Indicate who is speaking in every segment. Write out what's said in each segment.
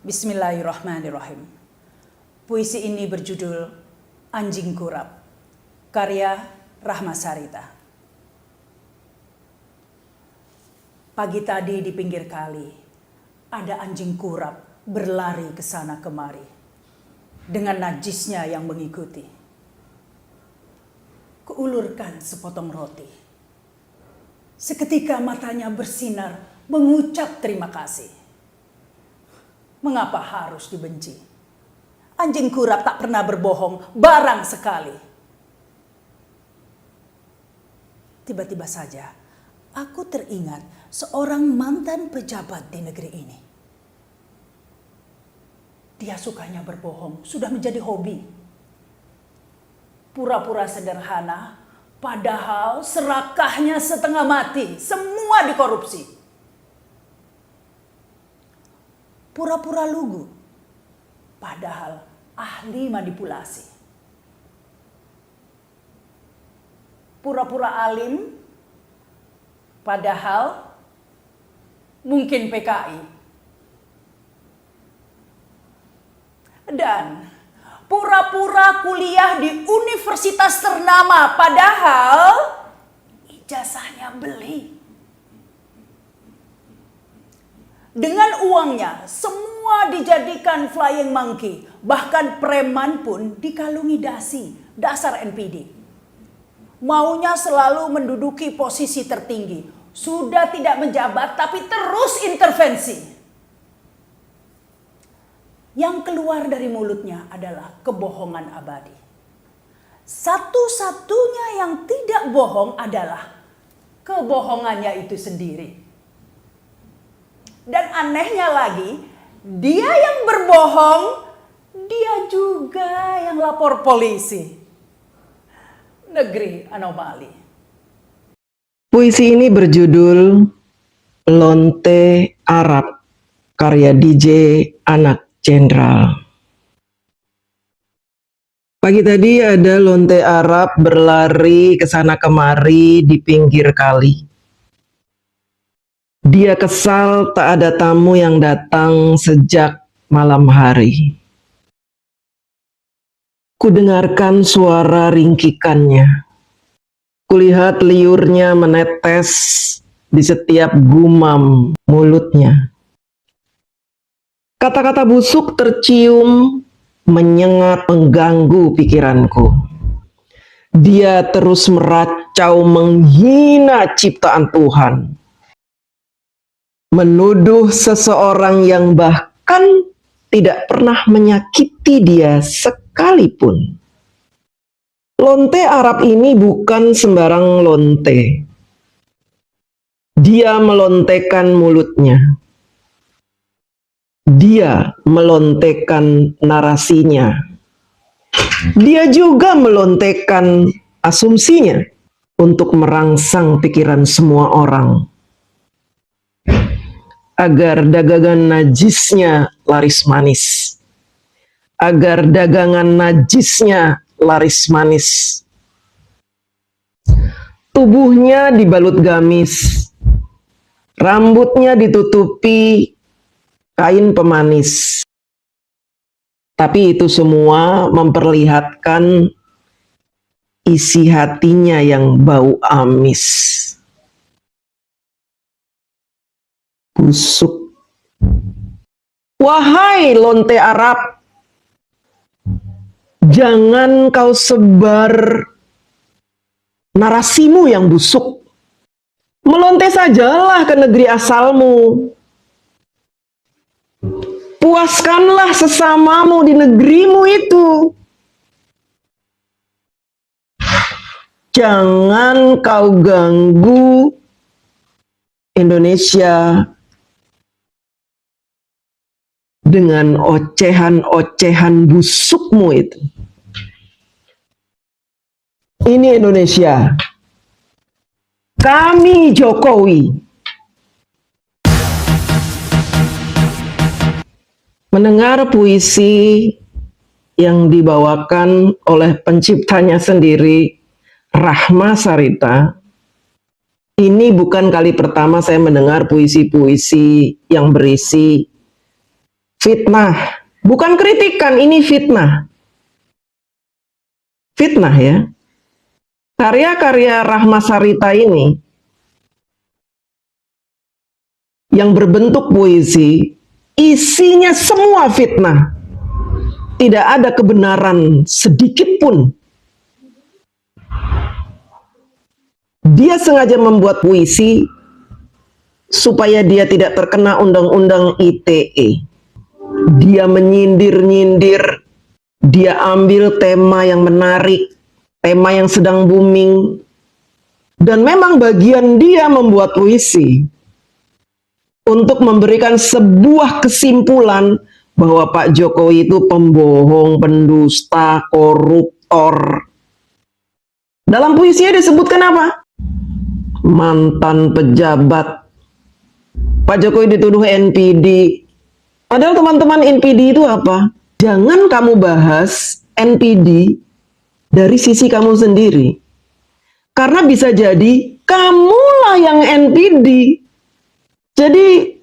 Speaker 1: Bismillahirrahmanirrahim. Puisi ini berjudul Anjing Kurap, karya Rahma Sarita. Pagi tadi di pinggir kali, ada anjing kurap berlari ke sana kemari, dengan najisnya yang mengikuti. Kuulurkan sepotong roti. Seketika matanya bersinar, mengucap terima kasih. Mengapa harus dibenci? Anjing kurap tak pernah berbohong, barang sekali. Tiba-tiba saja, aku teringat seorang mantan pejabat di negeri ini. Dia sukanya berbohong, sudah menjadi hobi. Pura-pura sederhana, padahal serakahnya setengah mati, semua dikorupsi. Pura-pura lugu, padahal ahli manipulasi. Pura-pura alim, padahal mungkin PKI. Dan pura-pura kuliah di universitas ternama, padahal ijazahnya beli. Dengan uangnya, semua dijadikan flying monkey. Bahkan preman pun dikalungi dasi, dasar NPD. Maunya selalu menduduki posisi tertinggi. Sudah tidak menjabat, tapi terus intervensi. Yang keluar dari mulutnya adalah kebohongan abadi. Satu-satunya yang tidak bohong adalah kebohongannya itu sendiri. Dan anehnya lagi, dia yang berbohong, dia juga yang lapor polisi. Negeri anomali.
Speaker 2: Puisi ini berjudul Lonte Arab, karya DJ Anak Jenderal. Pagi tadi ada lonte Arab berlari ke sana kemari di pinggir kali. Dia kesal tak ada tamu yang datang sejak malam hari. Kudengarkan suara ringkikannya. Kulihat liurnya menetes di setiap gumam mulutnya. Kata-kata busuk tercium, menyengat mengganggu pikiranku. Dia terus meracau menghina ciptaan Tuhan. Menuduh seseorang yang bahkan tidak pernah menyakiti dia sekalipun. Lonte Arab ini bukan sembarang lonte. Dia melontekan mulutnya. Dia melontekan narasinya. Dia juga melontekan asumsinya untuk merangsang pikiran semua orang. Agar dagangan najisnya laris manis. Agar dagangan najisnya laris manis. Tubuhnya dibalut gamis. Rambutnya ditutupi kain pemanis. Tapi itu semua memperlihatkan isi hatinya yang bau amis. Busuk. Wahai lonte Arab, jangan kau sebar narasimu yang busuk. Melonte sajalah ke negeri asalmu. Puaskanlah sesamamu di negerimu itu. Jangan kau ganggu Indonesia dengan ocehan-ocehan busukmu itu. Ini Indonesia. Kami Jokowi. Mendengar puisi yang dibawakan oleh penciptanya sendiri, Rahma Sarita, ini bukan kali pertama saya mendengar puisi-puisi yang berisi Fitnah. Bukan kritikan, ini fitnah. Fitnah ya. Karya-karya Rahma Sarita ini yang berbentuk puisi, isinya semua fitnah. Tidak ada kebenaran sedikit pun. Dia sengaja membuat puisi supaya dia tidak terkena undang-undang ITE. Dia menyindir-nyindir, dia ambil tema yang menarik, tema yang sedang booming, dan memang bagian dia membuat puisi untuk memberikan sebuah kesimpulan bahwa Pak Jokowi itu pembohong, pendusta, koruptor. Dalam puisinya disebutkan apa? Mantan pejabat. Pak Jokowi dituduh NPD. Padahal teman-teman, NPD itu apa? Jangan kamu bahas NPD dari sisi kamu sendiri. Karena bisa jadi kamulah yang NPD. Jadi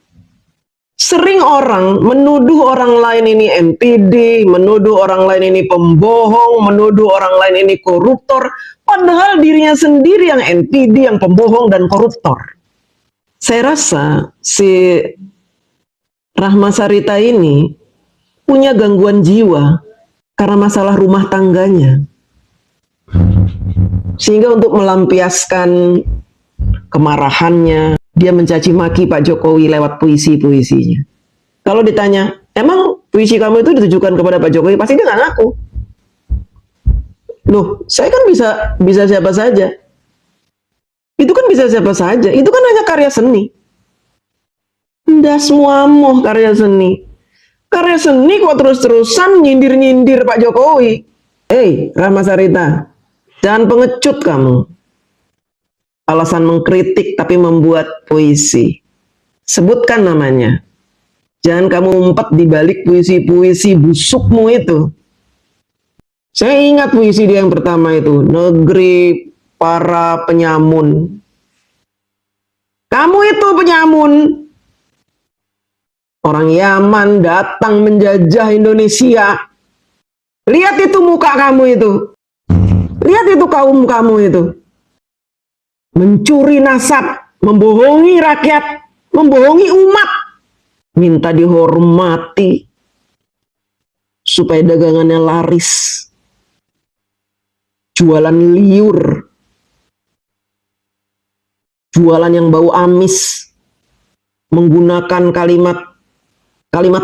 Speaker 2: sering orang menuduh orang lain ini NPD, menuduh orang lain ini pembohong, menuduh orang lain ini koruptor, padahal dirinya sendiri yang NPD, yang pembohong dan koruptor. Saya rasa si Rahma Sarita ini punya gangguan jiwa karena masalah rumah tangganya. Sehingga untuk melampiaskan kemarahannya, dia mencaci maki Pak Jokowi lewat puisi-puisinya. Kalau ditanya, emang puisi kamu itu ditujukan kepada Pak Jokowi? Pasti dia nggak ngaku. Loh, saya kan bisa siapa saja. Itu kan bisa siapa saja. Itu kan hanya karya seni. Ndas muamoh karya seni. Karya seni kok terus-terusan nyindir-nyindir Pak Jokowi. Rahma Sarita, jangan pengecut kamu. Alasan mengkritik tapi membuat puisi. Sebutkan namanya. Jangan kamu umpet di balik puisi-puisi busukmu itu. Saya ingat puisi dia yang pertama itu, Negeri Para Penyamun. Kamu itu penyamun. Orang Yaman datang menjajah Indonesia. Lihat itu muka kamu itu. Lihat itu kaum kamu itu. Mencuri nasab, membohongi rakyat, membohongi umat. Minta dihormati supaya dagangannya laris. Jualan liur. Jualan yang bau amis. Menggunakan kalimat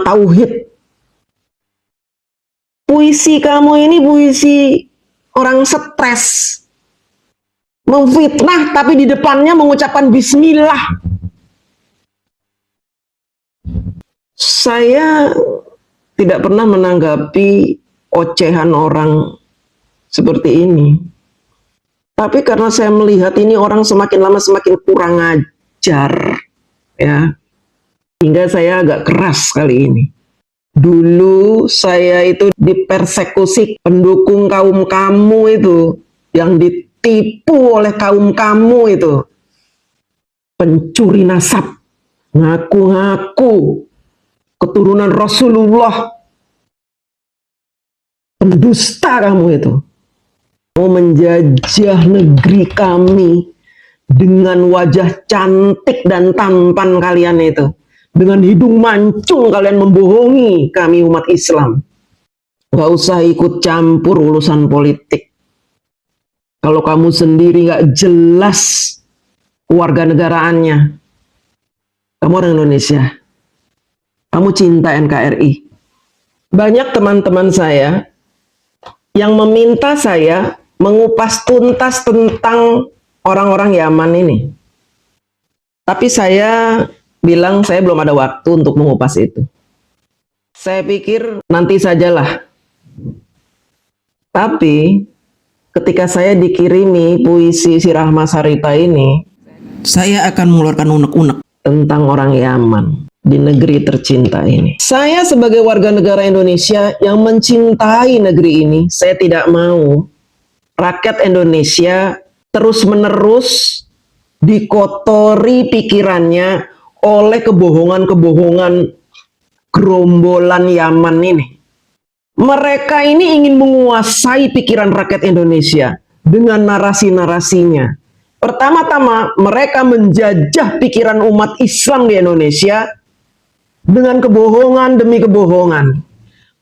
Speaker 2: tauhid. Puisi kamu ini puisi orang stres. Memfitnah tapi di depannya mengucapkan bismillah. Saya tidak pernah menanggapi ocehan orang seperti ini. Tapi karena saya melihat ini orang semakin lama semakin kurang ajar, ya. Hingga saya agak keras kali ini. Dulu saya itu dipersekusi pendukung kaum kamu itu, yang ditipu oleh kaum kamu itu. Pencuri nasab, ngaku-ngaku keturunan Rasulullah. Pendusta kamu itu. Mau menjajah negeri kami dengan wajah cantik dan tampan kalian itu. Dengan hidung mancung kalian membohongi kami umat Islam. Gak usah ikut campur urusan politik. Kalau kamu sendiri gak jelas warga negaraannya. Kamu orang Indonesia. Kamu cinta NKRI. Banyak teman-teman saya yang meminta saya mengupas tuntas tentang orang-orang Yaman ini. Tapi saya bilang saya belum ada waktu untuk mengupas itu. Saya pikir nanti sajalah. Tapi ketika saya dikirimi puisi si Rahma Sarita ini, saya akan mengeluarkan unek-unek tentang orang Yaman di negeri tercinta ini. Saya sebagai warga negara Indonesia yang mencintai negeri ini, saya tidak mau rakyat Indonesia terus-menerus dikotori pikirannya oleh kebohongan-kebohongan gerombolan Yaman ini. Mereka ini ingin menguasai pikiran rakyat Indonesia dengan narasi-narasinya. Pertama-tama, mereka menjajah pikiran umat Islam di Indonesia dengan kebohongan demi kebohongan.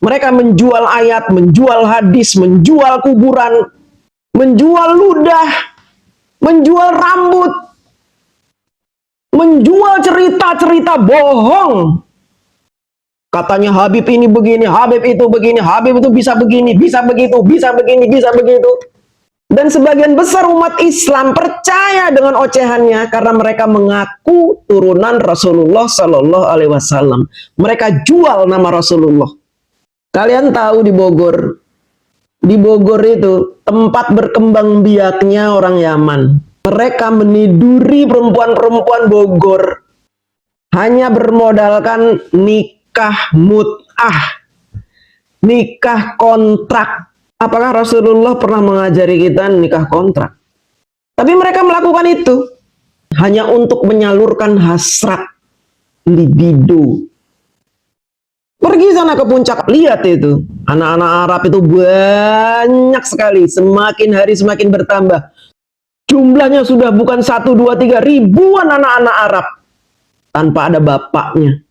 Speaker 2: Mereka menjual ayat, menjual hadis, menjual kuburan, menjual ludah, menjual rambut, menjual cerita-cerita bohong. Katanya Habib ini begini, Habib itu begini, Habib itu bisa begini, bisa begitu, bisa begini, bisa begitu. Dan sebagian besar umat Islam percaya dengan ocehannya karena mereka mengaku turunan Rasulullah Shallallahu Alaihi Wasallam. Mereka jual nama Rasulullah. Kalian tahu di Bogor itu tempat berkembang biaknya orang Yaman. Mereka meniduri perempuan-perempuan Bogor hanya bermodalkan nikah mut'ah, nikah kontrak. Apakah Rasulullah pernah mengajari kita nikah kontrak? Tapi mereka melakukan itu hanya untuk menyalurkan hasrat libido. Pergi sana ke puncak, lihat itu. Anak-anak Arab itu banyak sekali, semakin hari semakin bertambah. Jumlahnya sudah bukan 1, 2, 3, ribuan anak-anak Arab tanpa ada bapaknya.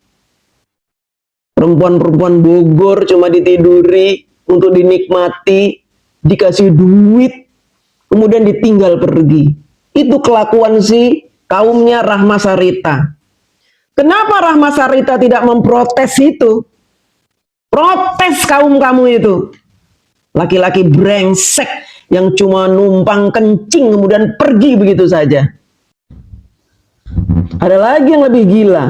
Speaker 2: Perempuan-perempuan Bogor cuma ditiduri untuk dinikmati, dikasih duit, kemudian ditinggal pergi. Itu kelakuan si kaumnya Rahma Sarita. Kenapa Rahma Sarita tidak memprotes itu? Protes kaum kamu itu. Laki-laki brengsek yang cuma numpang kencing kemudian pergi begitu saja. Ada lagi yang lebih gila.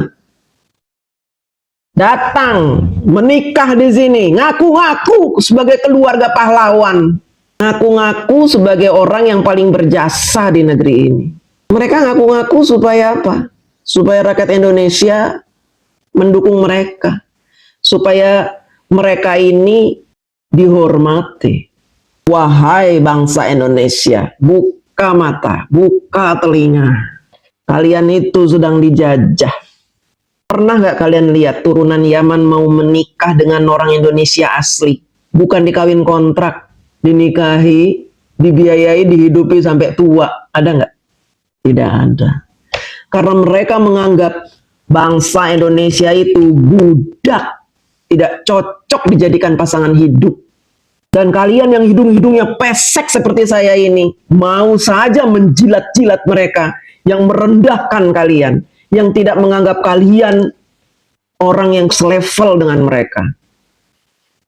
Speaker 2: Datang, menikah di sini, ngaku-ngaku sebagai keluarga pahlawan. Ngaku-ngaku sebagai orang yang paling berjasa di negeri ini. Mereka ngaku-ngaku supaya apa? Supaya rakyat Indonesia mendukung mereka. Supaya mereka ini dihormati. Wahai bangsa Indonesia, buka mata, buka telinga. Kalian itu sedang dijajah. Pernah nggak kalian lihat turunan Yaman mau menikah dengan orang Indonesia asli? Bukan dikawin kontrak, dinikahi, dibiayai, dihidupi sampai tua. Ada nggak? Tidak ada. Karena mereka menganggap bangsa Indonesia itu budak, tidak cocok dijadikan pasangan hidup. Dan kalian yang hidung-hidungnya pesek seperti saya ini, mau saja menjilat-jilat mereka yang merendahkan kalian, yang tidak menganggap kalian orang yang selevel dengan mereka.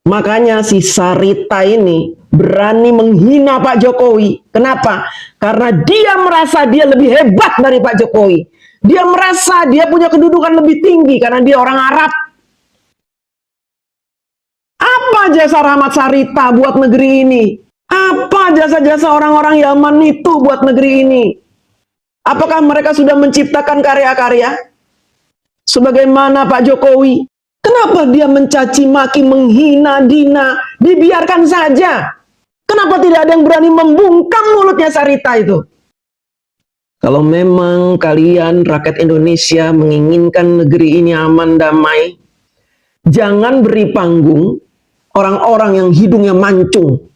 Speaker 2: Makanya si Sarita ini berani menghina Pak Jokowi. Kenapa? Karena dia merasa dia lebih hebat dari Pak Jokowi. Dia merasa dia punya kedudukan lebih tinggi karena dia orang Arab. Apa jasa Rahmat Sarita buat negeri ini? Apa jasa-jasa orang-orang Yaman itu buat negeri ini? Apakah mereka sudah menciptakan karya-karya? Sebagaimana Pak Jokowi. Kenapa dia mencaci maki, menghina, dina? Dibiarkan saja. Kenapa tidak ada yang berani membungkam mulutnya Sarita itu? Kalau memang kalian rakyat Indonesia menginginkan negeri ini aman, damai, jangan beri panggung orang-orang yang hidungnya mancung,